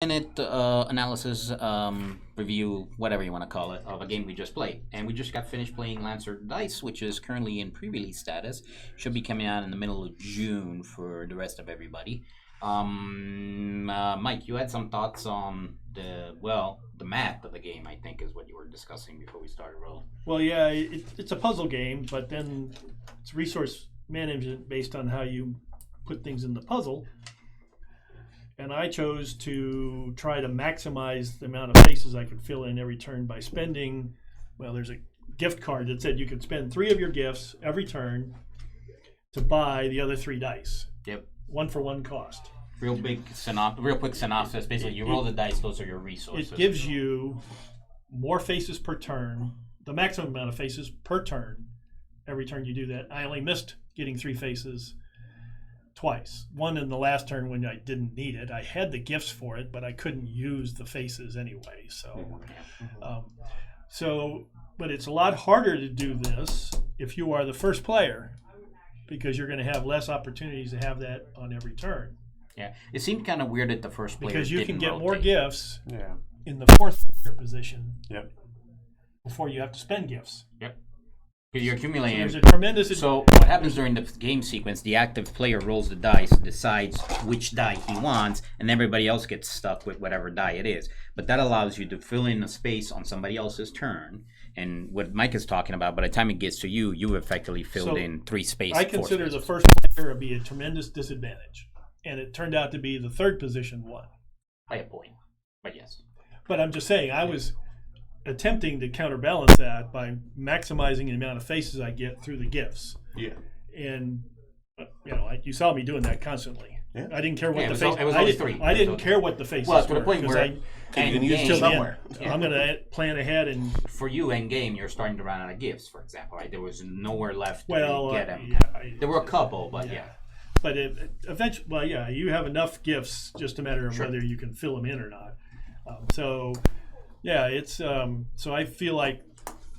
minute analysis, review, whatever you want to call it, of a game we just played. And we just got finished playing Lancer Dice, which is currently in pre-release status. Should be coming out in the middle of June for the rest of everybody. Mike, you had some thoughts on the math of the game, I think, is what you were discussing before we started rolling. Well, yeah, it's a puzzle game, but then it's resource management based on how you put things in the puzzle. And I chose to try to maximize the amount of faces I could fill in every turn by spending, well, there's a gift card that said you could spend 3 of your gifts every turn to buy the other 3 dice. Yep. 1 for 1 cost. Real quick synopsis. Basically, you roll the dice; those are your resources. It gives you more faces per turn, the maximum amount of faces per turn. Every turn you do that. I only missed getting 3 faces twice. One in the last turn when I didn't need it. I had the gifts for it, but I couldn't use the faces anyway. But it's a lot harder to do this if you are the first player, because you're going to have less opportunities to have that on every turn. Yeah, it seemed kind of weird that the first player because you can get rotate. more gifts in the 4th player position before you have to spend gifts. Yep. Because you're accumulating. So there's a tremendous. So what happens during the game sequence? The active player rolls the dice, decides which die he wants, and everybody else gets stuck with whatever die it is. But that allows you to fill in a space on somebody else's turn. And what Mike is talking about, by the time it gets to you, you effectively filled in 3 spaces. I consider the first player to be a tremendous disadvantage. And it turned out to be the 3rd position one. By a point, but yes. But I'm just saying, I was attempting to counterbalance that by maximizing the amount of faces I get through the gifts. Yeah. And, you saw me doing that constantly. Yeah. I didn't care what the face. It was always 3. I didn't care what the faces were. To the point where you can use it somewhere. I'm going to plan ahead and. For you, end game, you're starting to run out of gifts. For example, right? There was nowhere left to get them. There were a couple, but yeah. But eventually, you have enough gifts, just a matter of whether you can fill them in or not. It's so I feel like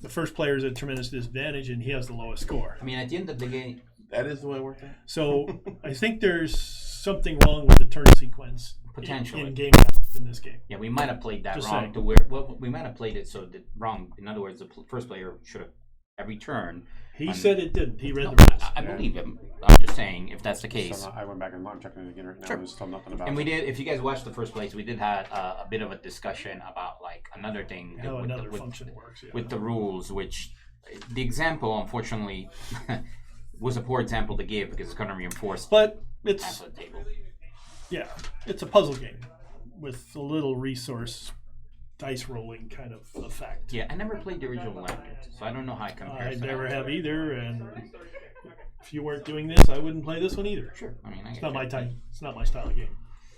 the first player is at a tremendous disadvantage, and he has the lowest score. I mean, at the end of the game, that is the way it worked out. So I think there's something wrong with the turn sequence potentially in game balance in this game. Yeah, we might have played that just wrong. saying. We might have played it wrong. In other words, the first player should have every turn. He said it didn't. He read the rules. I believe him. I'm just saying, if that's the case. So I went back and I'm checking it again right now. Sure. There's still nothing about it. And we did, if you guys watched the first place, we did have a bit of a discussion about like another thing. How another function works. Yeah. With the rules, which the example, unfortunately, was a poor example to give because it's going to reinforce but it's the table. Yeah, it's a puzzle game with a little resource dice rolling kind of effect. Yeah, I never played the original Lantern, so I don't know how it compares. I never have either, and if you weren't doing this, I wouldn't play this one either. Sure, I mean, it's not my type. It's not my style of game.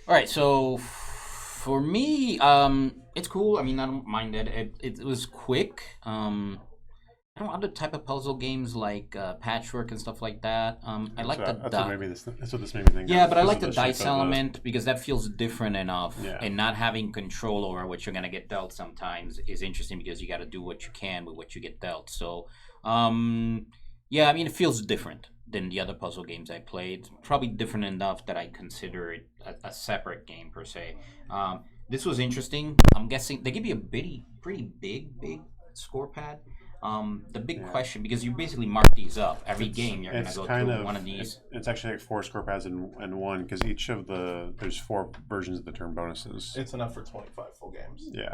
All right, so for me, it's cool. I mean, I don't mind it. It was quick. I don't know, other type of puzzle games like Patchwork and stuff like that. I like that's what this made me think. Yeah, but I like the dice element because that feels different enough, and not having control over what you're gonna get dealt sometimes is interesting because you got to do what you can with what you get dealt. So, I mean, it feels different than the other puzzle games I played. Probably different enough that I consider it a separate game per se. This was interesting. I'm guessing they give you a pretty big score pad. The big question, because you basically mark these up every game, you're going to go through one of these. It's actually like 4 score pads in one, because each of there's 4 versions of the turn bonuses. It's enough for 25 full games. Yeah.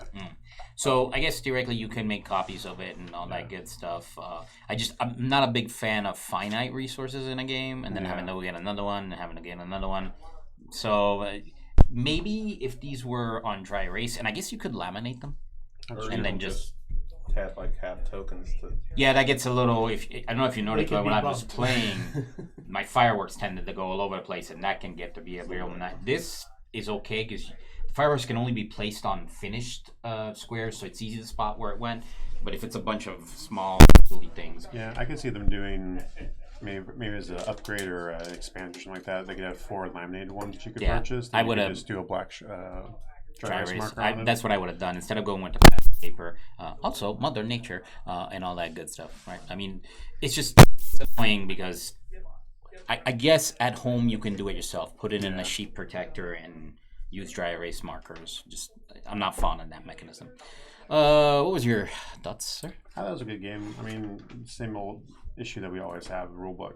So I guess theoretically you can make copies of it and all that good stuff. I'm not a big fan of finite resources in a game, and then having to get another one, and having to get another one. So maybe if these were on dry erase, and I guess you could laminate them, and then just tap like half tokens to. Yeah, that gets a little. I don't know if you noticed, but when I was playing, my fireworks tended to go all over the place, and that can get to be a real. This is okay because fireworks can only be placed on finished squares, so it's easy to spot where it went. But if it's a bunch of small silly things, I could see them doing maybe as an upgrade or an expansion or something like that. They could have 4 laminated ones that you could purchase. I would have just do a black. Dry erase marker that's what I would have done instead of going with the paper. Also, Mother Nature and all that good stuff, right? I mean, it's just annoying because I guess at home you can do it yourself. Put it in a sheet protector and use dry erase markers. Just I'm not fond of that mechanism. What was your thoughts, sir? I thought it was a good game. I mean, same old issue that we always have. The rulebook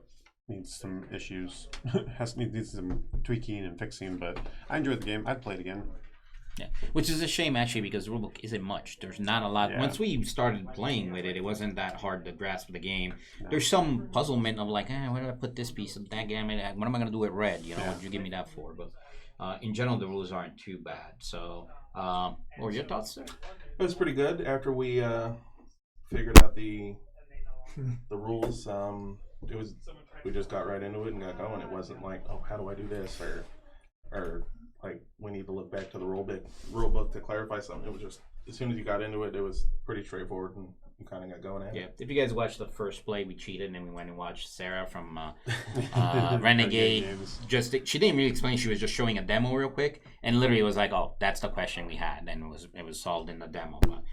needs some issues, needs some tweaking and fixing. But I enjoyed the game. I'd play it again. Yeah, which is a shame actually because the rulebook isn't much. There's not a lot. Yeah. Once we started playing with it, it wasn't that hard to grasp the game. No. There's some puzzlement of like, where did I put this piece of that game? What am I gonna do with red? You know, what did you give me that for? But in general, the rules aren't too bad. So, what were your thoughts, sir? It was pretty good after we figured out the rules. We just got right into it and got going. It wasn't like, oh, how do I do this or like we need to look back to the rule book to clarify something. It was just as soon as you got into it, it was pretty straightforward and you kind of got going at it. Yeah. If you guys watched the first play, we cheated and then we went and watched Sarah from Renegade. She didn't really explain. She was just showing a demo real quick, and literally it was like, oh, that's the question we had, and it was solved in the demo. But,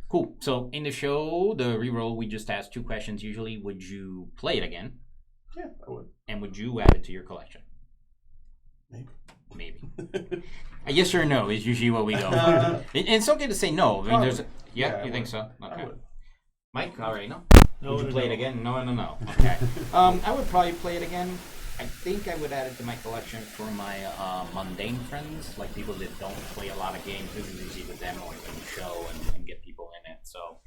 cool. So in the show, the reroll, we just asked 2 questions. Usually, would you play it again? Yeah, I would. And would you add it to your collection? Maybe. A yes or no is usually what we go for. It's okay to say no. I mean, you think so? Okay. Mike, all right, no? Would you play it again? No. Okay. I would probably play it again. I think I would add it to my collection for my mundane friends, like people that don't play a lot of games. This is usually the demo and the show and get people in it. So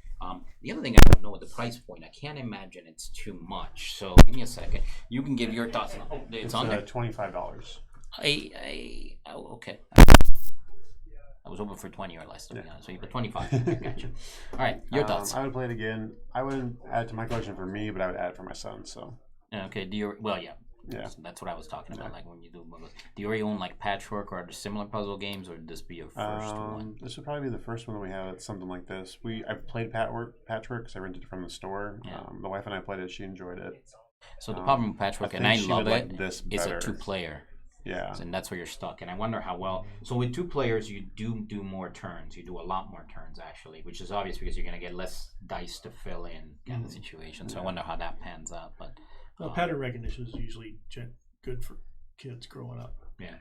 the other thing I don't know with the price point, I can't imagine it's too much. So give me a second. You can give your thoughts. It's on there. $25. Okay. I was hoping for 20 or less, to be honest. So you put 25. Gotcha. All right, your thoughts. I would play it again. I wouldn't add it to my collection for me, but I would add it for my son. So. Okay. Yeah. So that's what I was talking about. Like when you do you already own like Patchwork or similar puzzle games, or would this be your first one? This would probably be the first one that we have. It's something like this. I've played Patchwork because I rented it from the store. Yeah. The wife and I played it. She enjoyed it. So the problem with Patchwork, and I love it, is a 2-player. Yeah. And that's where you're stuck. And I wonder how well. So with 2 players, you do more turns. You do a lot more turns, actually, which is obvious because you're going to get less dice to fill in kind of situation. So I wonder how that pans out. But pattern recognition is usually good for kids growing up. Yeah.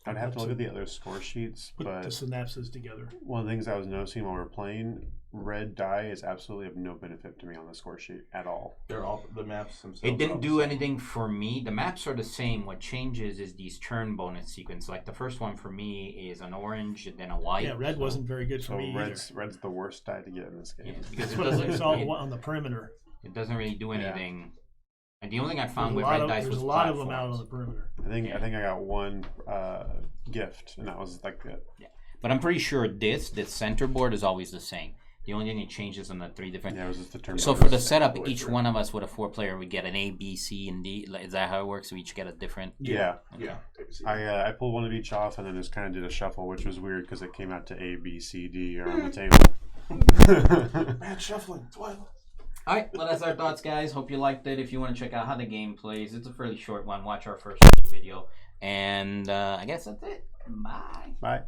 I'd have to look at the other score sheets. Put the synapses together. One of the things I was noticing while we were playing, red die is absolutely of no benefit to me on the score sheet at all. They're all the maps themselves. It didn't do anything for me. The maps are the same. What changes is these turn bonus sequence. Like the first one for me is an orange and then a white. Yeah, red wasn't very good for me red's the worst die to get in this game. Yeah, because it's all on the perimeter. It doesn't really do anything. Yeah. And the only thing I found with red dice was there's a lot of them out on the perimeter. I think I got one gift, and that was like it. Yeah, but I'm pretty sure this center board is always the same. The only thing it changes on the 3 different. Yeah, it was just the turn. So for the setup, each one of us with a 4-player would get an A, B, C, and D. Is that how it works? We each get a different. Yeah. Okay. Yeah. I pulled one of each off, and then just kind of did a shuffle, which was weird because it came out to A, B, C, D around the table. Bad shuffling, Twilight. All right, well, that's our thoughts, guys. Hope you liked it. If you want to check out how the game plays, it's a fairly short one. Watch our first video. And I guess that's it. Bye. Bye.